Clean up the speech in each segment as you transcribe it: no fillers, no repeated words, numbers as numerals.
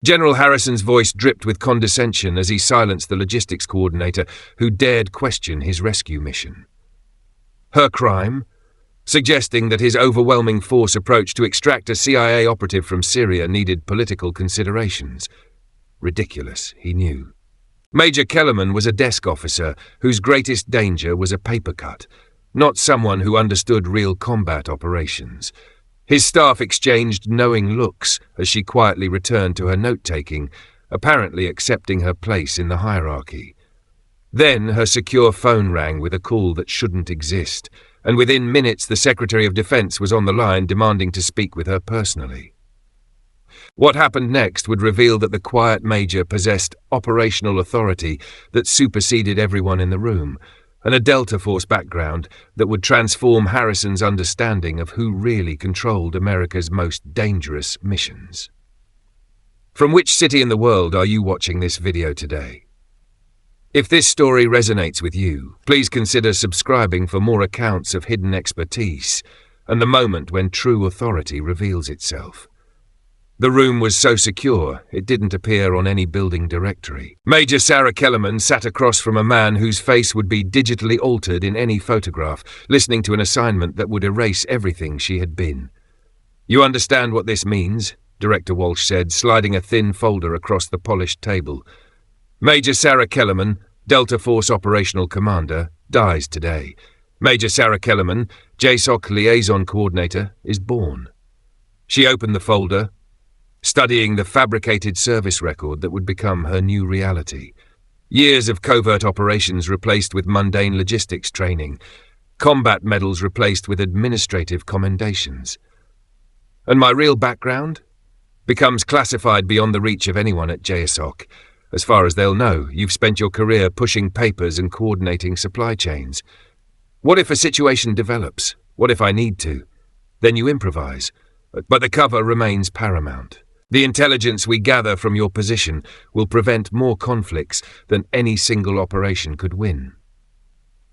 General Harrison's voice dripped with condescension as he silenced the logistics coordinator who dared question his rescue mission. Her crime? Suggesting that his overwhelming force approach to extract a CIA operative from Syria needed political considerations. Ridiculous, he knew. Major Kellerman was a desk officer whose greatest danger was a paper cut, not someone who understood real combat operations. His staff exchanged knowing looks as she quietly returned to her note-taking, apparently accepting her place in the hierarchy. Then her secure phone rang with a call that shouldn't exist, and within minutes the Secretary of Defense was on the line demanding to speak with her personally. What happened next would reveal that the quiet major possessed operational authority that superseded everyone in the room, and a Delta Force background that would transform Harrison's understanding of who really controlled America's most dangerous missions. From which city in the world are you watching this video today? If this story resonates with you, please consider subscribing for more accounts of hidden expertise and the moment when true authority reveals itself. The room was so secure, it didn't appear on any building directory. Major Sarah Kellerman sat across from a man whose face would be digitally altered in any photograph, listening to an assignment that would erase everything she had been. "You understand what this means?" Director Walsh said, sliding a thin folder across the polished table. "Major Sarah Kellerman, Delta Force Operational Commander, dies today. Major Sarah Kellerman, JSOC Liaison Coordinator, is born." She opened the folder, studying the fabricated service record that would become her new reality. Years of covert operations replaced with mundane logistics training, combat medals replaced with administrative commendations. And my real background? Becomes classified beyond the reach of anyone at JSOC. As far as they'll know, you've spent your career pushing papers and coordinating supply chains. What if a situation develops? What if I need to? Then you improvise. But the cover remains paramount. The intelligence we gather from your position will prevent more conflicts than any single operation could win.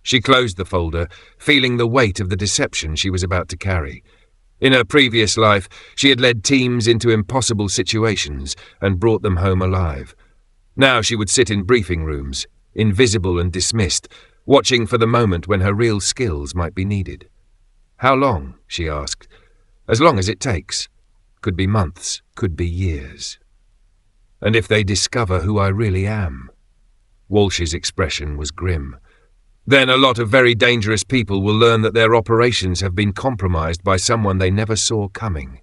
She closed the folder, feeling the weight of the deception she was about to carry. In her previous life, she had led teams into impossible situations and brought them home alive. Now she would sit in briefing rooms, invisible and dismissed, watching for the moment when her real skills might be needed. "How long?" she asked. "As long as it takes. Could be months, could be years." "And if they discover who I really am?" Walsh's expression was grim. "Then a lot of very dangerous people will learn that their operations have been compromised by someone they never saw coming."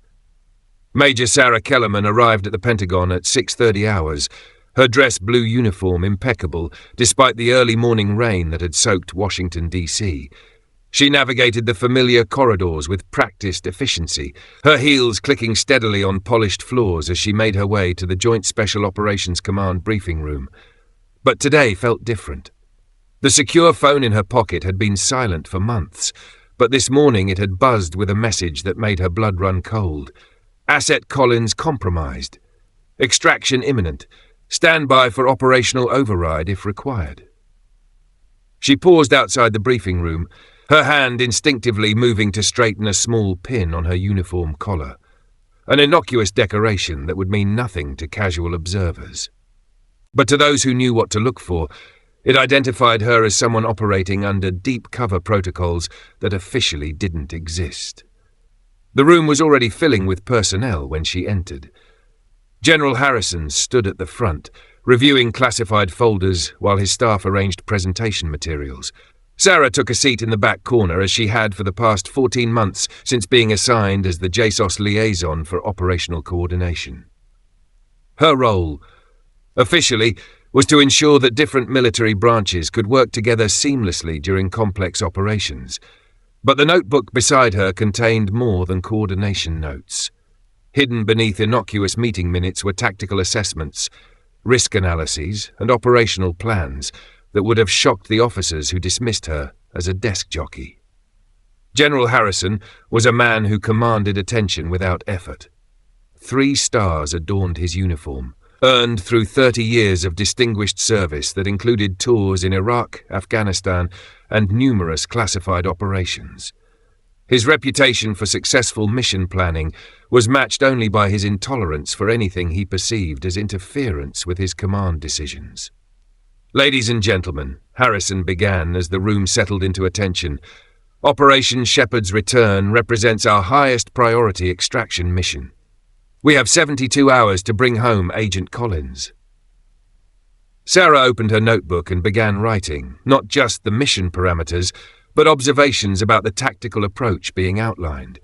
Major Sarah Kellerman arrived at the Pentagon at 6:30 hours, her dress blue uniform impeccable despite the early morning rain that had soaked Washington, D.C. She navigated the familiar corridors with practiced efficiency, her heels clicking steadily on polished floors as she made her way to the Joint Special Operations Command briefing room. But today felt different. The secure phone in her pocket had been silent for months, but this morning it had buzzed with a message that made her blood run cold. Asset Collins compromised. Extraction imminent. Stand by for operational override if required. She paused outside the briefing room, her hand instinctively moving to straighten a small pin on her uniform collar. An innocuous decoration that would mean nothing to casual observers. But to those who knew what to look for, it identified her as someone operating under deep cover protocols that officially didn't exist. The room was already filling with personnel when she entered. General Harrison stood at the front, reviewing classified folders while his staff arranged presentation materials. Sarah took a seat in the back corner as she had for the past 14 months since being assigned as the JSOS liaison for operational coordination. Her role, officially, was to ensure that different military branches could work together seamlessly during complex operations. But the notebook beside her contained more than coordination notes. Hidden beneath innocuous meeting minutes were tactical assessments, risk analyses, and operational plans that would have shocked the officers who dismissed her as a desk jockey. General Harrison was a man who commanded attention without effort. 3 stars adorned his uniform, earned through 30 years of distinguished service that included tours in Iraq, Afghanistan, and numerous classified operations. His reputation for successful mission planning was matched only by his intolerance for anything he perceived as interference with his command decisions. "Ladies and gentlemen," Harrison began as the room settled into attention, "Operation Shepherd's Return represents our highest priority extraction mission. We have 72 hours to bring home Agent Collins." Sarah opened her notebook and began writing, not just the mission parameters, but observations about the tactical approach being outlined.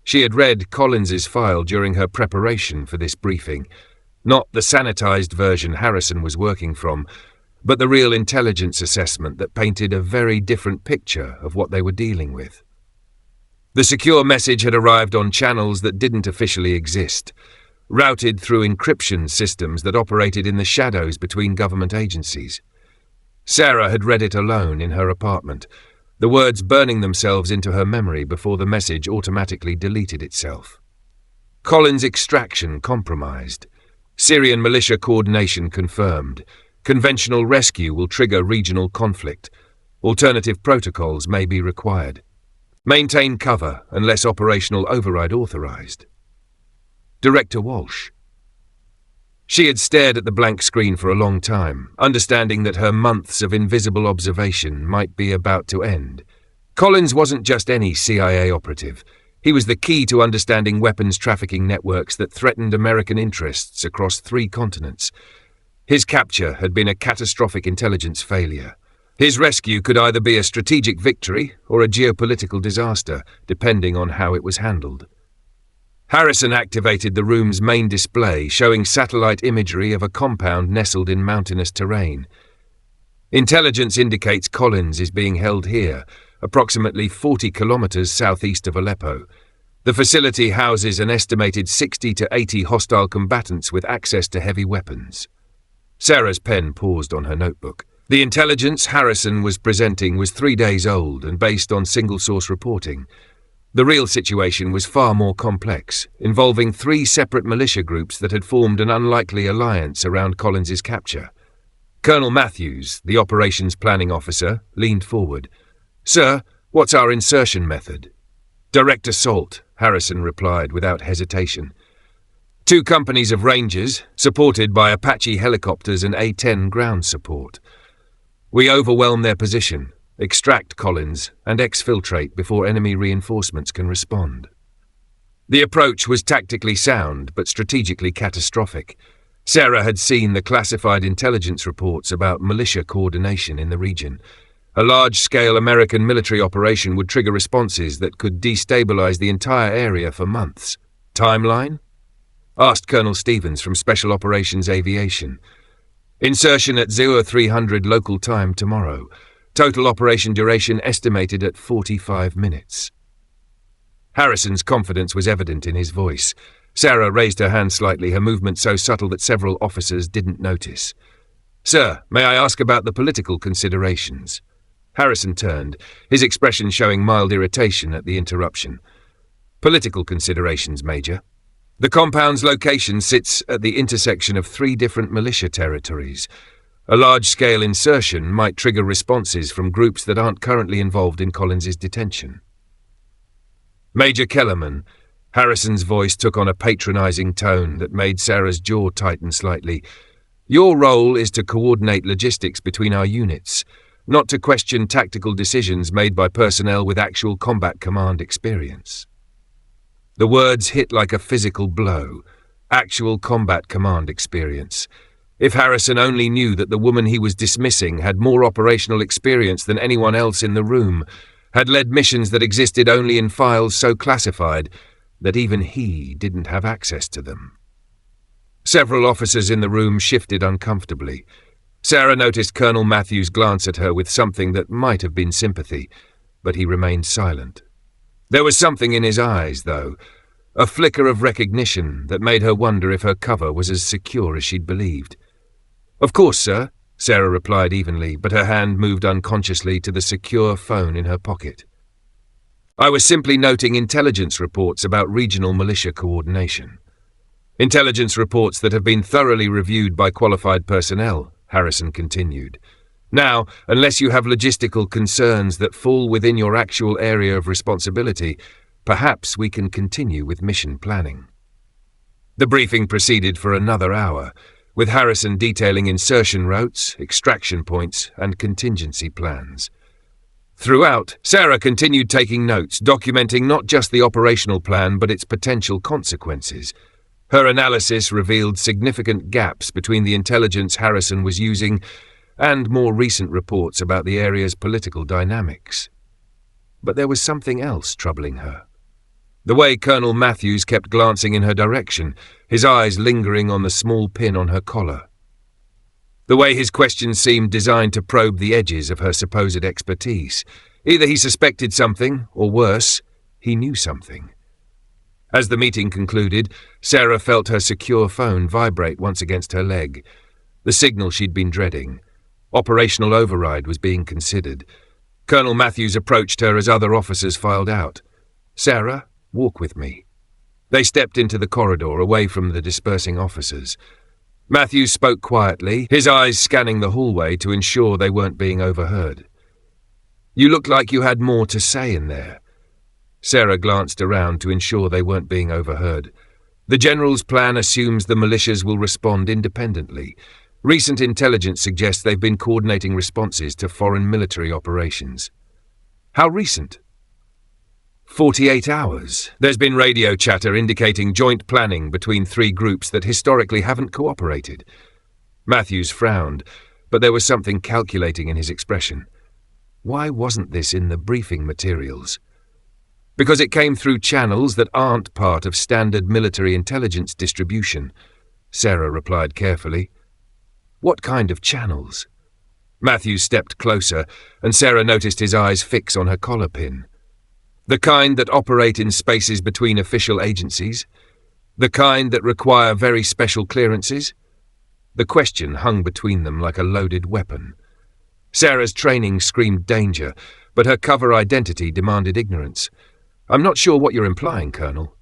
She had read Collins's file during her preparation for this briefing, not the sanitized version Harrison was working from, but the real intelligence assessment that painted a very different picture of what they were dealing with. The secure message had arrived on channels that didn't officially exist, routed through encryption systems that operated in the shadows between government agencies. Sarah had read it alone in her apartment, the words burning themselves into her memory before the message automatically deleted itself. Collins' extraction compromised. Syrian militia coordination confirmed. Conventional rescue will trigger regional conflict. Alternative protocols may be required. Maintain cover unless operational override authorized. Director Walsh. She had stared at the blank screen for a long time, understanding that her months of invisible observation might be about to end. Collins wasn't just any CIA operative. He was the key to understanding weapons trafficking networks that threatened American interests across 3 continents. His capture had been a catastrophic intelligence failure. His rescue could either be a strategic victory or a geopolitical disaster, depending on how it was handled. Harrison activated the room's main display, showing satellite imagery of a compound nestled in mountainous terrain. Intelligence indicates Collins is being held here, approximately 40 kilometers southeast of Aleppo. The facility houses an estimated 60 to 80 hostile combatants with access to heavy weapons. Sarah's pen paused on her notebook. The intelligence Harrison was presenting was 3 days old and based on single-source reporting. The real situation was far more complex, involving 3 separate militia groups that had formed an unlikely alliance around Collins's capture. Colonel Matthews, the operations planning officer, leaned forward. "Sir, what's our insertion method?" "Direct assault," Harrison replied without hesitation. 2 companies of Rangers, supported by Apache helicopters and A-10 ground support. We overwhelm their position, extract Collins, and exfiltrate before enemy reinforcements can respond. The approach was tactically sound, but strategically catastrophic. Sarah had seen the classified intelligence reports about militia coordination in the region. A large-scale American military operation would trigger responses that could destabilize the entire area for months. Timeline? Asked Colonel Stevens from Special Operations Aviation. Insertion at 0300 local time tomorrow. Total operation duration estimated at 45 minutes. Harrison's confidence was evident in his voice. Sarah raised her hand slightly, her movement so subtle that several officers didn't notice. "Sir, may I ask about the political considerations?" Harrison turned, his expression showing mild irritation at the interruption. "Political considerations, Major. The compound's location sits at the intersection of 3 different militia territories. A large-scale insertion might trigger responses from groups that aren't currently involved in Collins's detention." "Major Kellerman," Harrison's voice took on a patronizing tone that made Sarah's jaw tighten slightly. "Your role is to coordinate logistics between our units, not to question tactical decisions made by personnel with actual combat command experience." The words hit like a physical blow. Actual combat command experience. If Harrison only knew that the woman he was dismissing had more operational experience than anyone else in the room, had led missions that existed only in files so classified that even he didn't have access to them. Several officers in the room shifted uncomfortably. Sarah noticed Colonel Matthews glance at her with something that might have been sympathy, but he remained silent. There was something in his eyes, though, a flicker of recognition that made her wonder if her cover was as secure as she'd believed. "Of course, sir," Sarah replied evenly, but her hand moved unconsciously to the secure phone in her pocket. "I was simply noting intelligence reports about regional militia coordination. Intelligence reports that have been thoroughly reviewed by qualified personnel," Harrison continued. Now, unless you have logistical concerns that fall within your actual area of responsibility, perhaps we can continue with mission planning." The briefing proceeded for another hour, with Harrison detailing insertion routes, extraction points, and contingency plans. Throughout, Sarah continued taking notes, documenting not just the operational plan but its potential consequences. Her analysis revealed significant gaps between the intelligence Harrison was using and more recent reports about the area's political dynamics. But there was something else troubling her. The way Colonel Matthews kept glancing in her direction, his eyes lingering on the small pin on her collar. The way his questions seemed designed to probe the edges of her supposed expertise. Either he suspected something, or worse, he knew something. As the meeting concluded, Sarah felt her secure phone vibrate once against her leg. The signal she'd been dreading. Operational override was being considered. Colonel Matthews approached her as other officers filed out. "Sarah, walk with me." They stepped into the corridor away from the dispersing officers. Matthews spoke quietly, his eyes scanning the hallway to ensure they weren't being overheard. "You looked like you had more to say in there." Sarah glanced around to ensure they weren't being overheard. "The General's plan assumes the militias will respond independently. Recent intelligence suggests they've been coordinating responses to foreign military operations." "How recent?" 48 hours. There's been radio chatter indicating joint planning between three groups that historically haven't cooperated. Matthews frowned, but there was something calculating in his expression. Why wasn't this in the briefing materials? Because it came through channels that aren't part of standard military intelligence distribution, Sarah replied carefully. What kind of channels? Matthews stepped closer, and Sarah noticed his eyes fix on her collar pin. The kind that operate in spaces between official agencies? The kind that require very special clearances? The question hung between them like a loaded weapon. Sarah's training screamed danger, but her cover identity demanded ignorance. "I'm not sure what you're implying, Colonel."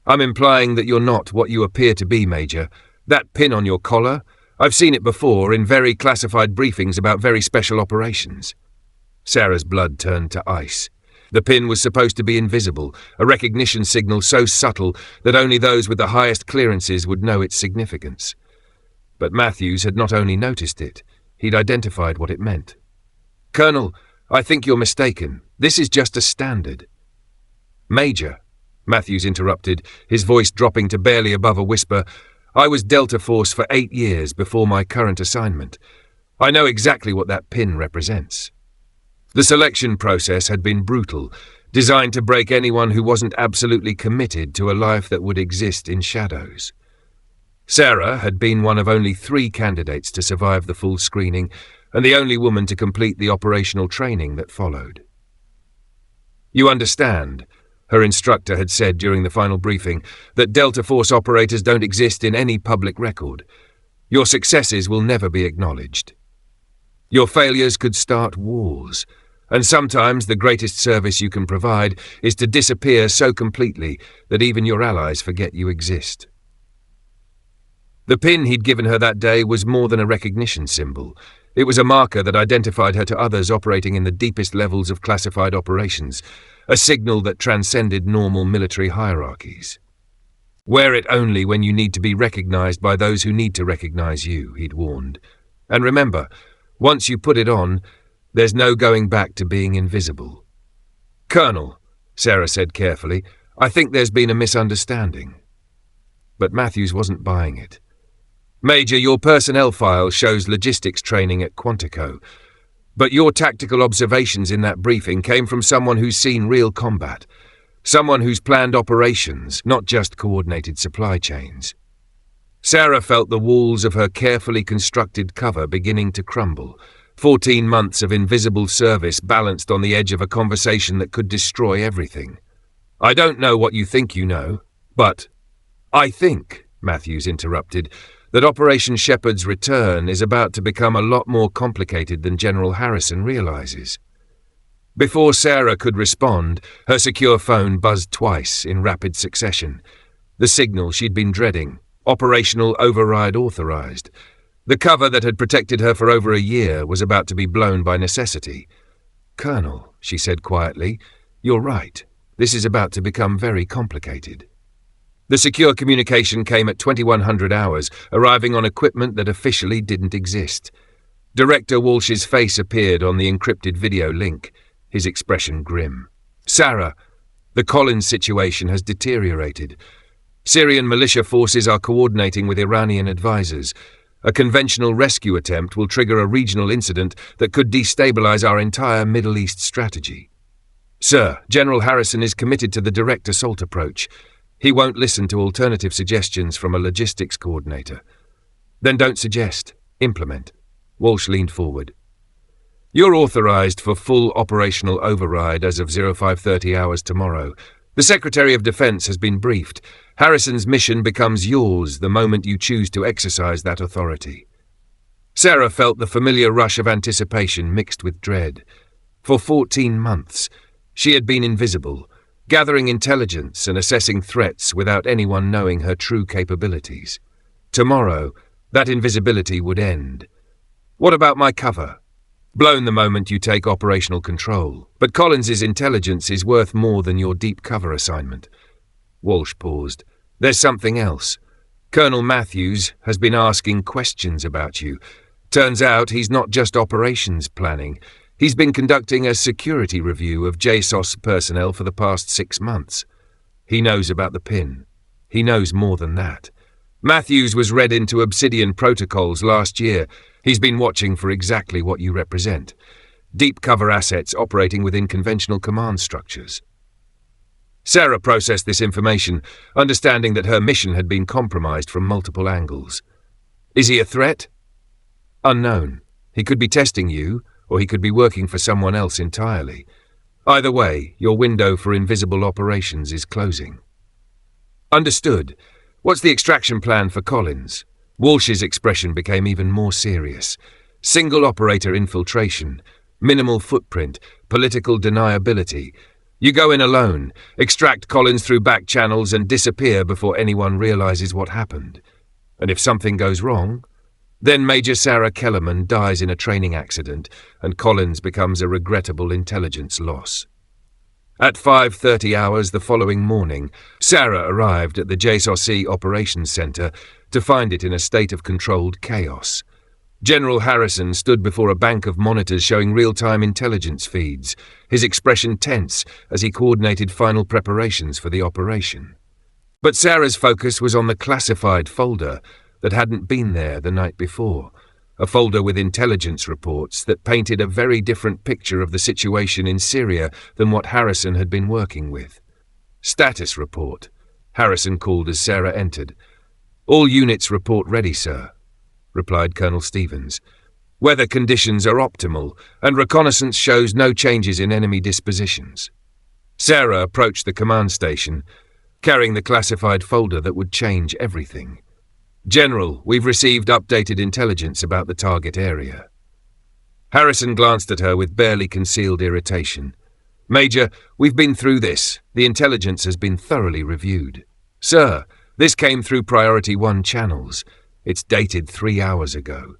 "I'm implying that you're not what you appear to be, Major. That pin on your collar, I've seen it before in very classified briefings about very special operations." Sarah's blood turned to ice. The pin was supposed to be invisible, a recognition signal so subtle that only those with the highest clearances would know its significance. But Matthews had not only noticed it, he'd identified what it meant. "Colonel, I think you're mistaken. This is just a standard." "Major," Matthews interrupted, his voice dropping to barely above a whisper, "I was Delta Force for 8 years before my current assignment. I know exactly what that pin represents." The selection process had been brutal, designed to break anyone who wasn't absolutely committed to a life that would exist in shadows. Sarah had been one of only 3 candidates to survive the full screening, and the only woman to complete the operational training that followed. "You understand," her instructor had said during the final briefing, "that Delta Force operators don't exist in any public record. Your successes will never be acknowledged. Your failures could start wars, and sometimes the greatest service you can provide is to disappear so completely that even your allies forget you exist." The pin he'd given her that day was more than a recognition symbol. It was a marker that identified her to others operating in the deepest levels of classified operations, a signal that transcended normal military hierarchies. "Wear it only when you need to be recognized by those who need to recognize you," he'd warned. "And remember, once you put it on, there's no going back to being invisible." "Colonel," Sarah said carefully, "I think there's been a misunderstanding." But Matthews wasn't buying it. "Major, your personnel file shows logistics training at Quantico, but your tactical observations in that briefing came from someone who's seen real combat, someone who's planned operations, not just coordinated supply chains." Sarah felt the walls of her carefully constructed cover beginning to crumble. 14 months of invisible service balanced on the edge of a conversation that could destroy everything. "I don't know what you think you know, but I think," Matthews interrupted, "that Operation Shepherd's return is about to become a lot more complicated than General Harrison realizes." Before Sarah could respond, her secure phone buzzed twice in rapid succession. The signal she'd been dreading. Operational override authorized. The cover that had protected her for over a year was about to be blown by necessity. "Colonel," she said quietly, "you're right. This is about to become very complicated." The secure communication came at 2100 hours, arriving on equipment that officially didn't exist. Director Walsh's face appeared on the encrypted video link, his expression grim. "Sarah, the Collins situation has deteriorated. Syrian militia forces are coordinating with Iranian advisors. A conventional rescue attempt will trigger a regional incident that could destabilize our entire Middle East strategy. Sir, General Harrison is committed to the direct assault approach. He won't listen to alternative suggestions from a logistics coordinator." "Then don't suggest. Implement." Walsh leaned forward. "You're authorized for full operational override as of 0530 hours tomorrow. The Secretary of Defense has been briefed. Harrison's mission becomes yours the moment you choose to exercise that authority." Sarah felt the familiar rush of anticipation mixed with dread. For 14 months, she had been invisible, gathering intelligence and assessing threats without anyone knowing her true capabilities. Tomorrow, that invisibility would end. "What about my cover?" "Blown the moment you take operational control, but Collins's intelligence is worth more than your deep cover assignment." Walsh paused. "There's something else. Colonel Matthews has been asking questions about you. Turns out he's not just operations planning. He's been conducting a security review of JSOS personnel for the past 6 months. He knows about the PIN. He knows more than that. Matthews was read into Obsidian protocols last year. He's been watching for exactly what you represent. Deep cover assets operating within conventional command structures." Sarah processed this information, understanding that her mission had been compromised from multiple angles. "Is he a threat?" "Unknown. He could be testing you, or he could be working for someone else entirely. Either way, your window for invisible operations is closing." "Understood. What's the extraction plan for Collins?" Walsh's expression became even more serious. "Single operator infiltration, minimal footprint, political deniability. You go in alone, extract Collins through back channels and disappear before anyone realizes what happened. And if something goes wrong, then Major Sarah Kellerman dies in a training accident and Collins becomes a regrettable intelligence loss." At 5:30 hours the following morning, Sarah arrived at the JSOC Operations Center to find it in a state of controlled chaos. General Harrison stood before a bank of monitors showing real-time intelligence feeds, his expression tense as he coordinated final preparations for the operation. But Sarah's focus was on the classified folder that hadn't been there the night before, a folder with intelligence reports that painted a very different picture of the situation in Syria than what Harrison had been working with. "Status report," Harrison called as Sarah entered. "All units report ready, sir," replied Colonel Stevens. "Weather conditions are optimal, and reconnaissance shows no changes in enemy dispositions." Sarah approached the command station, carrying the classified folder that would change everything. "General, we've received updated intelligence about the target area." Harrison glanced at her with barely concealed irritation. "Major, we've been through this. The intelligence has been thoroughly reviewed." "Sir, this came through Priority 1 channels. It's dated 3 hours ago."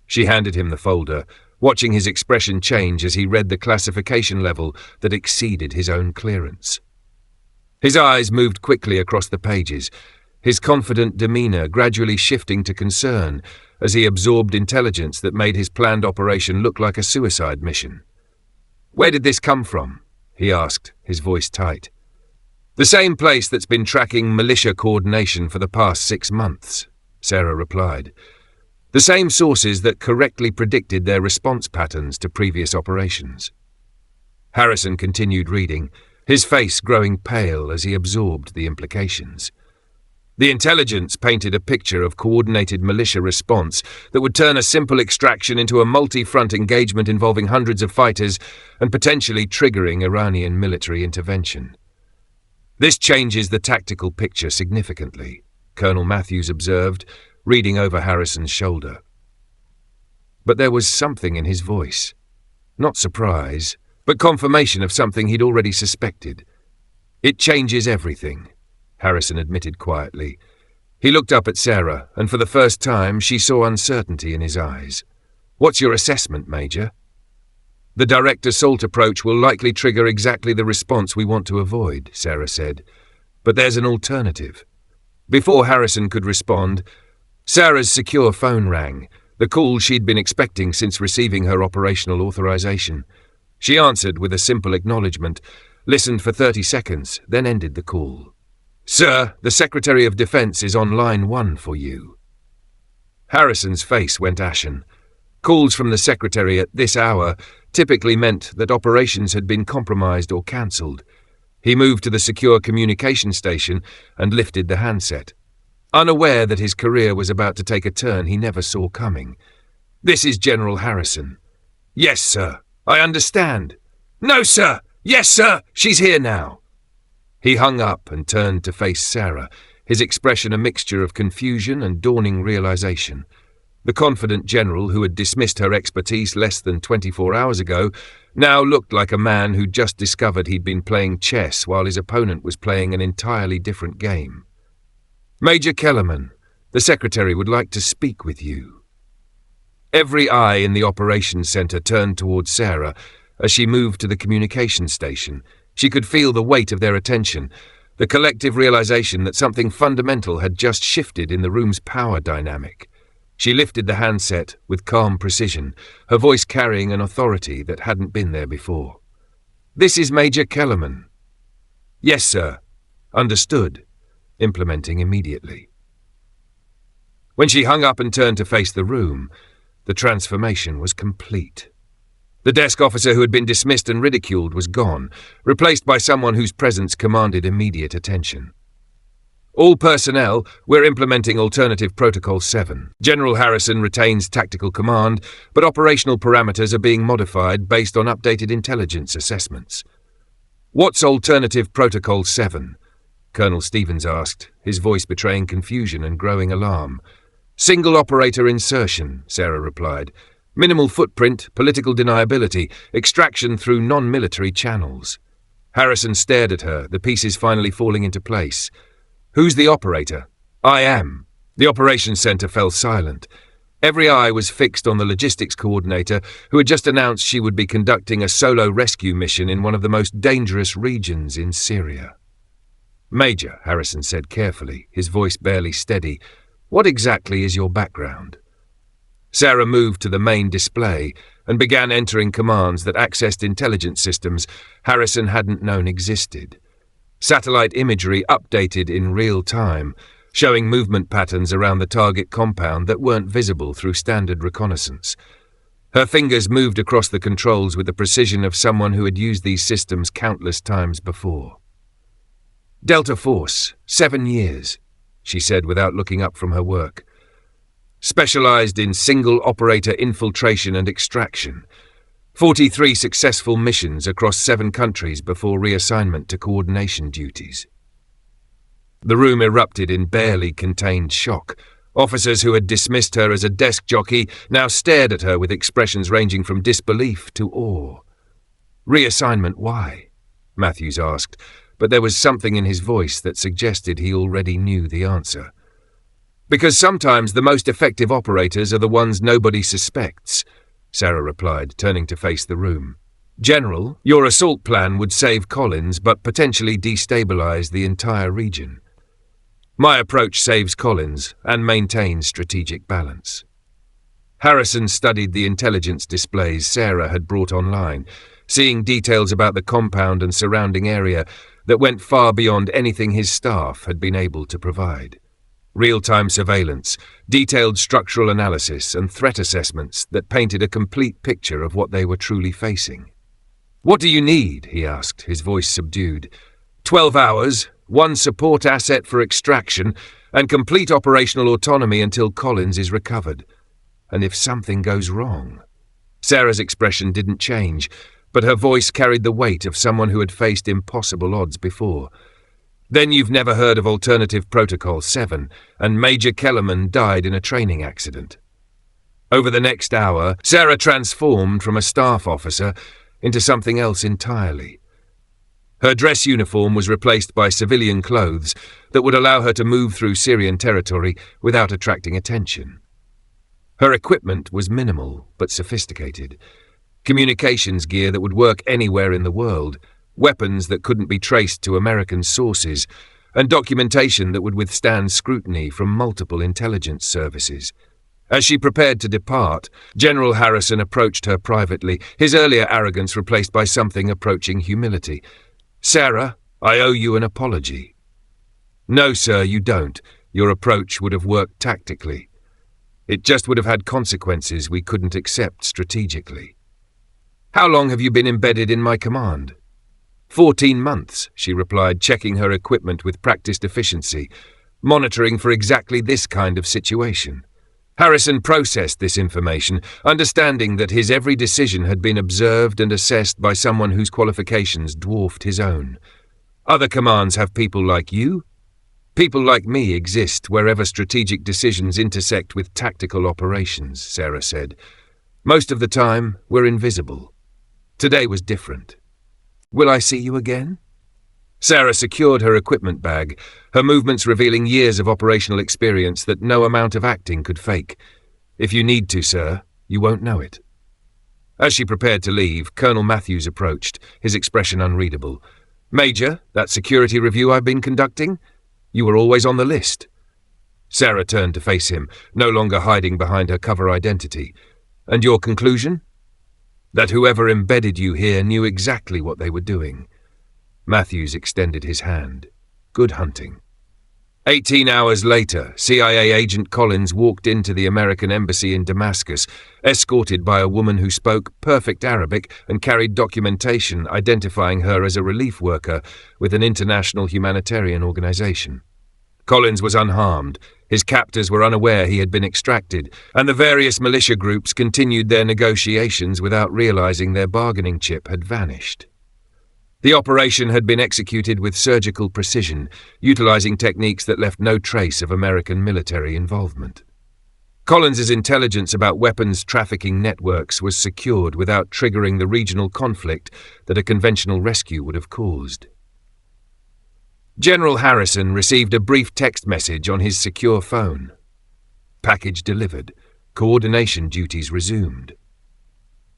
She handed him the folder, watching his expression change as he read the classification level that exceeded his own clearance. His eyes moved quickly across the pages, his confident demeanor gradually shifting to concern as he absorbed intelligence that made his planned operation look like a suicide mission. "Where did this come from?" he asked, his voice tight. "The same place that's been tracking militia coordination for the past 6 months, Sarah replied. "The same sources that correctly predicted their response patterns to previous operations." Harrison continued reading, his face growing pale as he absorbed the implications. The intelligence painted a picture of coordinated militia response that would turn a simple extraction into a multi-front engagement involving hundreds of fighters and potentially triggering Iranian military intervention. "This changes the tactical picture significantly," Colonel Matthews observed, reading over Harrison's shoulder. But there was something in his voice. Not surprise, but confirmation of something he'd already suspected. "It changes everything," Harrison admitted quietly. He looked up at Sarah, and for the first time she saw uncertainty in his eyes. "What's your assessment, Major?" "The direct assault approach will likely trigger exactly the response we want to avoid," Sarah said. "But there's an alternative." Before Harrison could respond, Sarah's secure phone rang, the call she'd been expecting since receiving her operational authorization. She answered with a simple acknowledgement, listened for 30 seconds, then ended the call. "Sir, the Secretary of Defense is on line 1 for you." Harrison's face went ashen. Calls from the Secretary at this hour typically meant that operations had been compromised or cancelled. He moved to the secure communication station and lifted the handset, unaware that his career was about to take a turn he never saw coming. "This is General Harrison." "Yes, sir. I understand." "No, sir. Yes, sir. She's here now." He hung up and turned to face Sarah, his expression a mixture of confusion and dawning realization. The confident general who had dismissed her expertise less than 24 hours ago now looked like a man who'd just discovered he'd been playing chess while his opponent was playing an entirely different game. "Major Kellerman, the Secretary would like to speak with you." Every eye in the operations center turned towards Sarah as she moved to the communication station. She could feel the weight of their attention, the collective realization that something fundamental had just shifted in the room's power dynamic. She lifted the handset with calm precision, her voice carrying an authority that hadn't been there before. "This is Major Kellerman." "Yes, sir." "Understood." Implementing immediately. When she hung up and turned to face the room, the transformation was complete. The desk officer who had been dismissed and ridiculed was gone, replaced by someone whose presence commanded immediate attention. "All personnel, we're implementing Alternative Protocol 7. General Harrison retains tactical command, but operational parameters are being modified based on updated intelligence assessments." "What's Alternative Protocol 7? Colonel Stevens asked, his voice betraying confusion and growing alarm. "Single operator insertion," Sarah replied. "Minimal footprint, political deniability, extraction through non-military channels." Harrison stared at her, the pieces finally falling into place. "Who's the operator?" "I am." The operations center fell silent. Every eye was fixed on the logistics coordinator, who had just announced she would be conducting a solo rescue mission in one of the most dangerous regions in Syria. "Major," Harrison said carefully, his voice barely steady, "what exactly is your background?" Sarah moved to the main display and began entering commands that accessed intelligence systems Harrison hadn't known existed. Satellite imagery updated in real time, showing movement patterns around the target compound that weren't visible through standard reconnaissance. Her fingers moved across the controls with the precision of someone who had used these systems countless times before. "Delta Force, 7 years," she said without looking up from her work. "Specialized in single-operator infiltration and extraction. 43 successful missions across 7 countries before reassignment to coordination duties." The room erupted in barely contained shock. Officers who had dismissed her as a desk jockey now stared at her with expressions ranging from disbelief to awe. "Reassignment, why?" Matthews asked, but there was something in his voice that suggested he already knew the answer. "Because sometimes the most effective operators are the ones nobody suspects," Sarah replied, turning to face the room. "General, your assault plan would save Collins but potentially destabilize the entire region. My approach saves Collins and maintains strategic balance." Harrison studied the intelligence displays Sarah had brought online, seeing details about the compound and surrounding area that went far beyond anything his staff had been able to provide. Real-time surveillance, detailed structural analysis, and threat assessments that painted a complete picture of what they were truly facing. "What do you need?" he asked, his voice subdued. 12 hours, 1 support asset for extraction, and complete operational autonomy until Collins is recovered. And if something goes wrong?" Sarah's expression didn't change, but her voice carried the weight of someone who had faced impossible odds before. "Then you've never heard of Alternative Protocol 7, and Major Kellerman died in a training accident." Over the next hour, Sarah transformed from a staff officer into something else entirely. Her dress uniform was replaced by civilian clothes that would allow her to move through Syrian territory without attracting attention. Her equipment was minimal but sophisticated. Communications gear that would work anywhere in the world, weapons that couldn't be traced to American sources, and documentation that would withstand scrutiny from multiple intelligence services. As she prepared to depart, General Harrison approached her privately, his earlier arrogance replaced by something approaching humility. "Sarah, I owe you an apology." "No, sir, you don't. Your approach would have worked tactically. It just would have had consequences we couldn't accept strategically." "How long have you been embedded in my command?" 14 months, she replied, checking her equipment with practiced efficiency, monitoring for exactly this kind of situation. Harrison processed this information, understanding that his every decision had been observed and assessed by someone whose qualifications dwarfed his own. "Other commands have people like you? People like me exist wherever strategic decisions intersect with tactical operations," Sarah said. "Most of the time, we're invisible. Today was different. Will I see you again?" Sarah secured her equipment bag, her movements revealing years of operational experience that no amount of acting could fake. "If you need to, sir, you won't know it." As she prepared to leave, Colonel Matthews approached, his expression unreadable. "Major, that security review I've been conducting? You were always on the list." Sarah turned to face him, no longer hiding behind her cover identity. "And your conclusion?" "That whoever embedded you here knew exactly what they were doing." Matthews extended his hand. "Good hunting." 18 hours later, CIA agent Collins walked into the American embassy in Damascus, escorted by a woman who spoke perfect Arabic and carried documentation identifying her as a relief worker with an international humanitarian organization. Collins was unharmed, his captors were unaware he had been extracted, and the various militia groups continued their negotiations without realizing their bargaining chip had vanished. The operation had been executed with surgical precision, utilizing techniques that left no trace of American military involvement. Collins's intelligence about weapons trafficking networks was secured without triggering the regional conflict that a conventional rescue would have caused. General Harrison received a brief text message on his secure phone. Package delivered. Coordination duties resumed.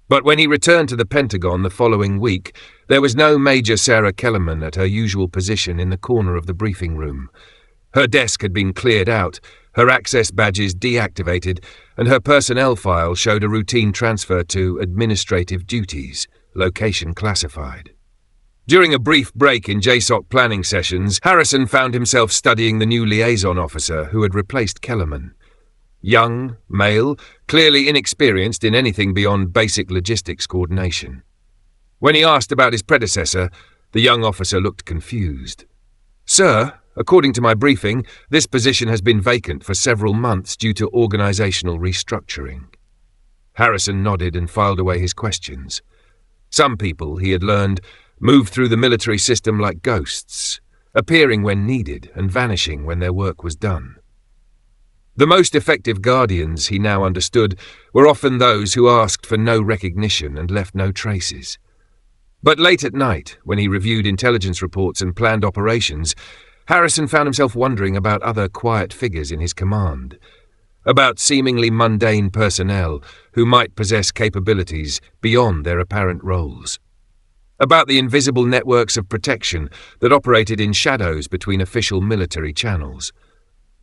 But when he returned to the Pentagon the following week, there was no Major Sarah Kellerman at her usual position in the corner of the briefing room. Her desk had been cleared out, her access badges deactivated, and her personnel file showed a routine transfer to administrative duties, location classified. During a brief break in JSOC planning sessions, Harrison found himself studying the new liaison officer who had replaced Kellerman. Young, male, clearly inexperienced in anything beyond basic logistics coordination. When he asked about his predecessor, the young officer looked confused. "Sir, according to my briefing, this position has been vacant for several months due to organizational restructuring." Harrison nodded and filed away his questions. Some people, he had learned, moved through the military system like ghosts, appearing when needed and vanishing when their work was done. The most effective guardians, he now understood, were often those who asked for no recognition and left no traces. But late at night, when he reviewed intelligence reports and planned operations, Harrison found himself wondering about other quiet figures in his command, about seemingly mundane personnel who might possess capabilities beyond their apparent roles, about the invisible networks of protection that operated in shadows between official military channels.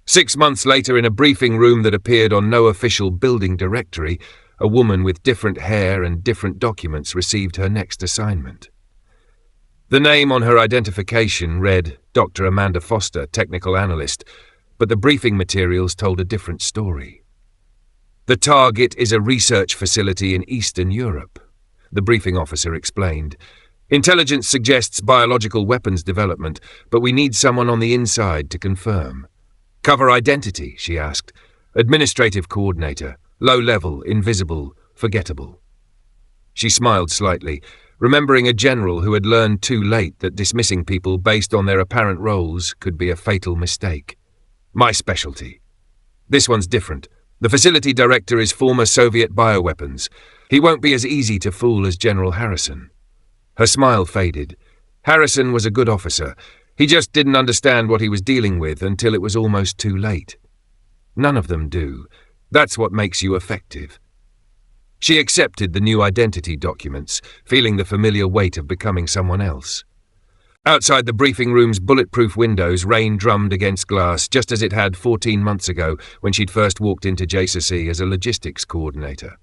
6 months later, in a briefing room that appeared on no official building directory, a woman with different hair and different documents received her next assignment. The name on her identification read Dr. Amanda Foster, Technical Analyst, but the briefing materials told a different story. "The target is a research facility in Eastern Europe," the briefing officer explained. "Intelligence suggests biological weapons development, but we need someone on the inside to confirm." "Cover identity?" she asked. "Administrative coordinator, low-level, invisible, forgettable." She smiled slightly, remembering a general who had learned too late that dismissing people based on their apparent roles could be a fatal mistake. "My specialty. This one's different. The facility director is former Soviet bioweapons. He won't be as easy to fool as General Harrison." Her smile faded. Harrison was a good officer. He just didn't understand what he was dealing with until it was almost too late. None of them do. That's what makes you effective. She accepted the new identity documents, feeling the familiar weight of becoming someone else. Outside the briefing room's bulletproof windows, rain drummed against glass, just as it had 14 months ago when she'd first walked into JCC as a logistics coordinator.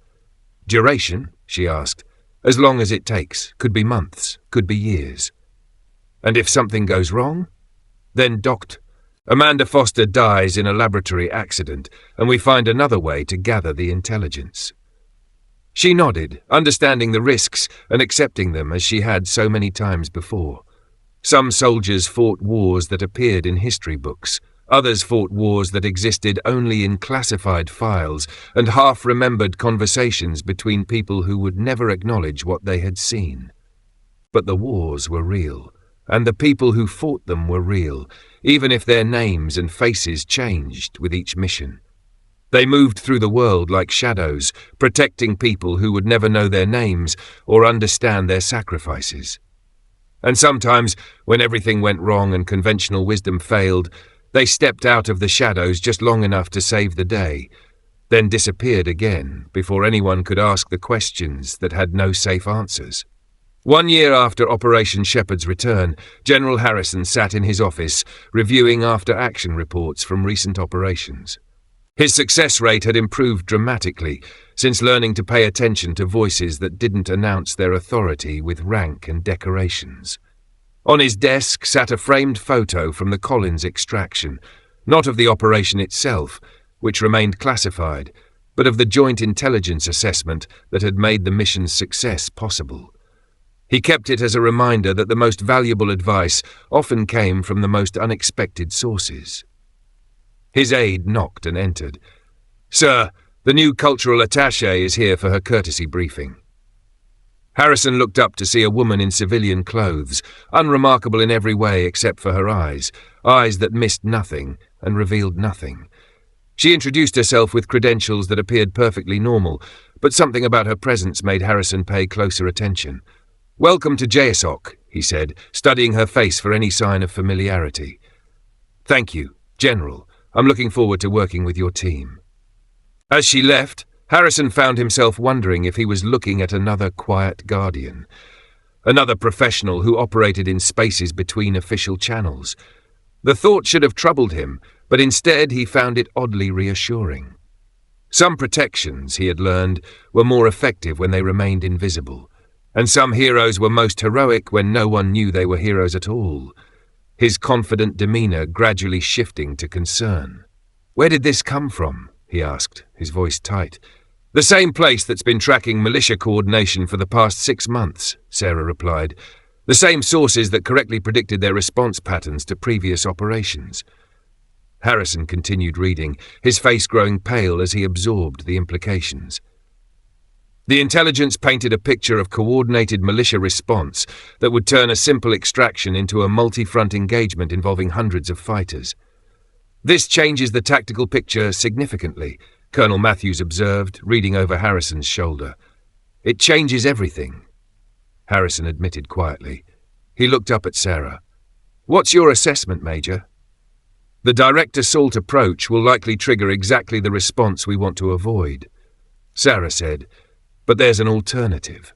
Duration? She asked. As long as it takes. Could be months, could be years. And if something goes wrong? Then docked. Amanda Foster dies in a laboratory accident, and we find another way to gather the intelligence. She nodded, understanding the risks and accepting them as she had so many times before. Some soldiers fought wars that appeared in history books. Others fought wars that existed only in classified files and half-remembered conversations between people who would never acknowledge what they had seen. But the wars were real, and the people who fought them were real, even if their names and faces changed with each mission. They moved through the world like shadows, protecting people who would never know their names or understand their sacrifices. And sometimes, when everything went wrong and conventional wisdom failed, they stepped out of the shadows just long enough to save the day, then disappeared again before anyone could ask the questions that had no safe answers. 1 year after Operation Shepherd's return, General Harrison sat in his office, reviewing after-action reports from recent operations. His success rate had improved dramatically since learning to pay attention to voices that didn't announce their authority with rank and decorations. On his desk sat a framed photo from the Collins extraction, not of the operation itself, which remained classified, but of the joint intelligence assessment that had made the mission's success possible. He kept it as a reminder that the most valuable advice often came from the most unexpected sources. His aide knocked and entered. "Sir, the new cultural attaché is here for her courtesy briefing." Harrison looked up to see a woman in civilian clothes, unremarkable in every way except for her eyes that missed nothing and revealed nothing. She introduced herself with credentials that appeared perfectly normal, but something about her presence made Harrison pay closer attention. "Welcome to JSOC," he said, studying her face for any sign of familiarity. "Thank you, General. I'm looking forward to working with your team." As she left, Harrison found himself wondering if he was looking at another quiet guardian, another professional who operated in spaces between official channels. The thought should have troubled him, but instead he found it oddly reassuring. Some protections, he had learned, were more effective when they remained invisible, and some heroes were most heroic when no one knew they were heroes at all. His confident demeanor gradually shifting to concern. "Where did this come from?" he asked, his voice tight. "The same place that's been tracking militia coordination for the past 6 months, Sarah replied. "The same sources that correctly predicted their response patterns to previous operations." Harrison continued reading, his face growing pale as he absorbed the implications. The intelligence painted a picture of coordinated militia response that would turn a simple extraction into a multi-front engagement involving hundreds of fighters. "This changes the tactical picture significantly," Colonel Matthews observed, reading over Harrison's shoulder. "It changes everything," Harrison admitted quietly. He looked up at Sarah. "What's your assessment, Major?" "The direct assault approach will likely trigger exactly the response we want to avoid," Sarah said. "But there's an alternative."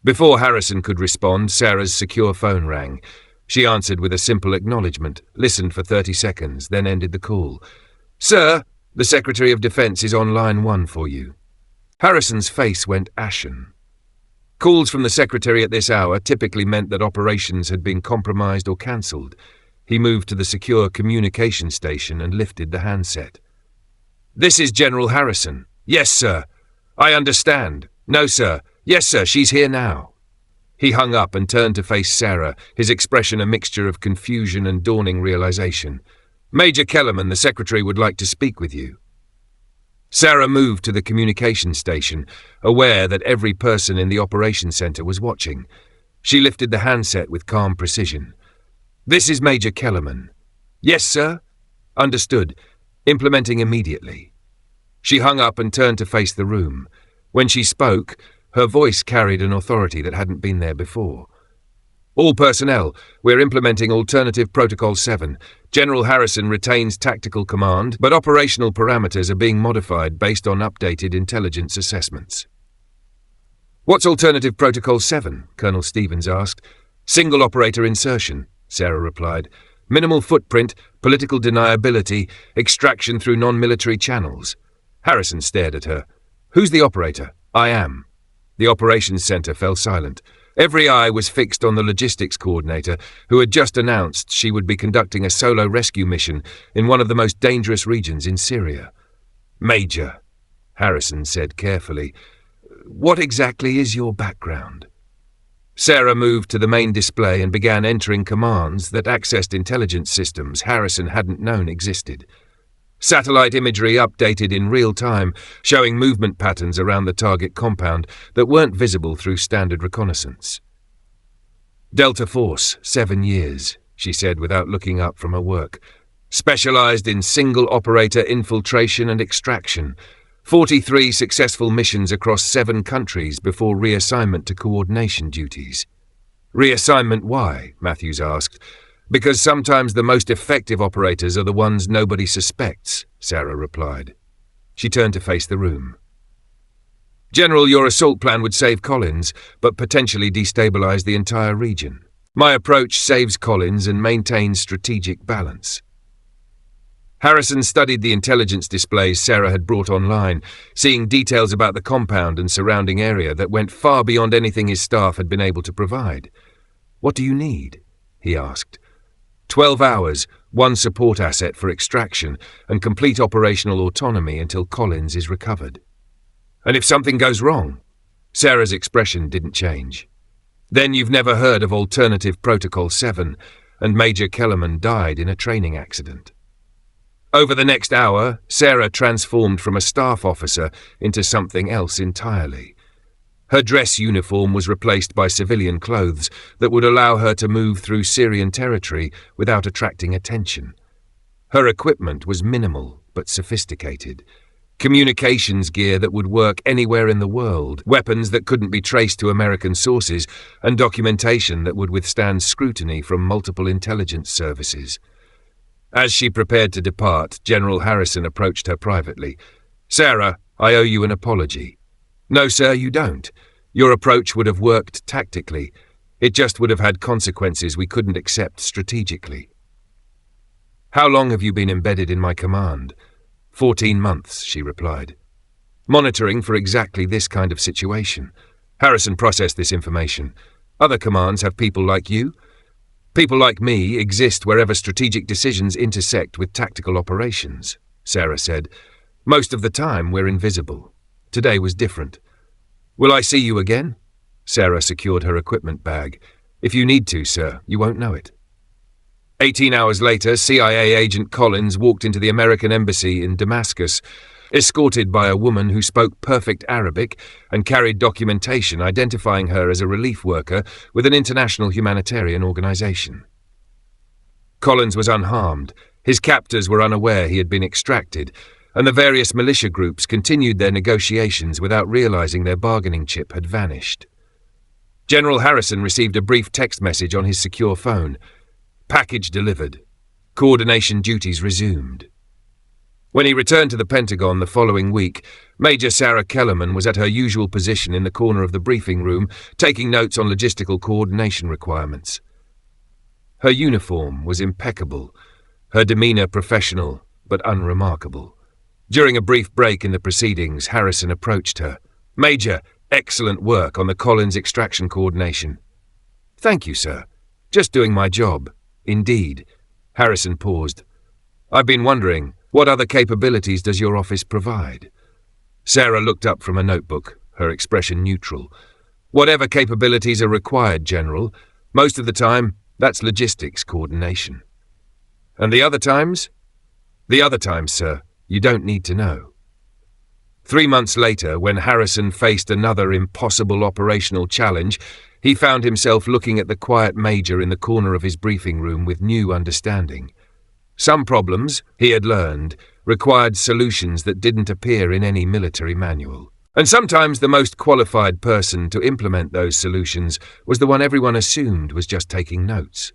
Before Harrison could respond, Sarah's secure phone rang. She answered with a simple acknowledgement, listened for 30 seconds, then ended the call. "Sir, the Secretary of Defense is on line 1 for you." Harrison's face went ashen. Calls from the Secretary at this hour typically meant that operations had been compromised or cancelled. He moved to the secure communication station and lifted the handset. "This is General Harrison." "Yes, sir." "I understand." "No, sir." "Yes, sir, she's here now." He hung up and turned to face Sarah, his expression a mixture of confusion and dawning realization. "Major Kellerman, the Secretary would like to speak with you." Sarah moved to the communication station, aware that every person in the operations center was watching. She lifted the handset with calm precision. "This is Major Kellerman." "Yes, sir." "Understood. Implementing immediately." She hung up and turned to face the room. When she spoke, her voice carried an authority that hadn't been there before. All personnel, we're implementing Alternative Protocol 7. General Harrison retains tactical command, but operational parameters are being modified based on updated intelligence assessments. What's Alternative Protocol 7? Colonel Stevens asked. Single operator insertion, Sarah replied. Minimal footprint, political deniability, extraction through non-military channels. Harrison stared at her. Who's the operator? I am. The operations center fell silent. Every eye was fixed on the logistics coordinator, who had just announced she would be conducting a solo rescue mission in one of the most dangerous regions in Syria. Major, Harrison said carefully, what exactly is your background? Sarah moved to the main display and began entering commands that accessed intelligence systems Harrison hadn't known existed. Satellite imagery updated in real time, showing movement patterns around the target compound that weren't visible through standard reconnaissance. Delta Force, 7 years, she said without looking up from her work. Specialized in single-operator infiltration and extraction. 43 successful missions across 7 countries before reassignment to coordination duties. Reassignment why? Matthews asked. Because sometimes the most effective operators are the ones nobody suspects, Sarah replied. She turned to face the room. General, your assault plan would save Collins, but potentially destabilize the entire region. My approach saves Collins and maintains strategic balance. Harrison studied the intelligence displays Sarah had brought online, seeing details about the compound and surrounding area that went far beyond anything his staff had been able to provide. What do you need? He asked. 12 hours, 1 support asset for extraction, and complete operational autonomy until Collins is recovered. And if something goes wrong? Sarah's expression didn't change. Then you've never heard of Alternative Protocol 7, and Major Kellerman died in a training accident. Over the next hour, Sarah transformed from a staff officer into something else entirely. Her dress uniform was replaced by civilian clothes that would allow her to move through Syrian territory without attracting attention. Her equipment was minimal but sophisticated. Communications gear that would work anywhere in the world, weapons that couldn't be traced to American sources, and documentation that would withstand scrutiny from multiple intelligence services. As she prepared to depart, General Harrison approached her privately. Sarah, I owe you an apology. No, sir, you don't. Your approach would have worked tactically. It just would have had consequences we couldn't accept strategically. How long have you been embedded in my command? 14 months, she replied. Monitoring for exactly this kind of situation. Harrison processed this information. Other commands have people like you. People like me exist wherever strategic decisions intersect with tactical operations, Sarah said. Most of the time we're invisible. Today was different. Will I see you again? Sarah secured her equipment bag. If you need to, sir, you won't know it. 18 hours later, CIA agent Collins walked into the American embassy in Damascus, escorted by a woman who spoke perfect Arabic and carried documentation identifying her as a relief worker with an international humanitarian organization. Collins was unharmed. His captors were unaware he had been extracted, and the various militia groups continued their negotiations without realizing their bargaining chip had vanished. General Harrison received a brief text message on his secure phone. Package delivered. Coordination duties resumed. When he returned to the Pentagon the following week, Major Sarah Kellerman was at her usual position in the corner of the briefing room, taking notes on logistical coordination requirements. Her uniform was impeccable, her demeanor professional but unremarkable. During a brief break in the proceedings, Harrison approached her. Major, excellent work on the Collins extraction coordination. Thank you, sir. Just doing my job. Indeed. Harrison paused. I've been wondering, what other capabilities does your office provide? Sarah looked up from a notebook, her expression neutral. Whatever capabilities are required, General. Most of the time, that's logistics coordination. And the other times? The other times, sir. You don't need to know. 3 months later, when Harrison faced another impossible operational challenge, he found himself looking at the quiet major in the corner of his briefing room with new understanding. Some problems, he had learned, required solutions that didn't appear in any military manual. And sometimes the most qualified person to implement those solutions was the one everyone assumed was just taking notes.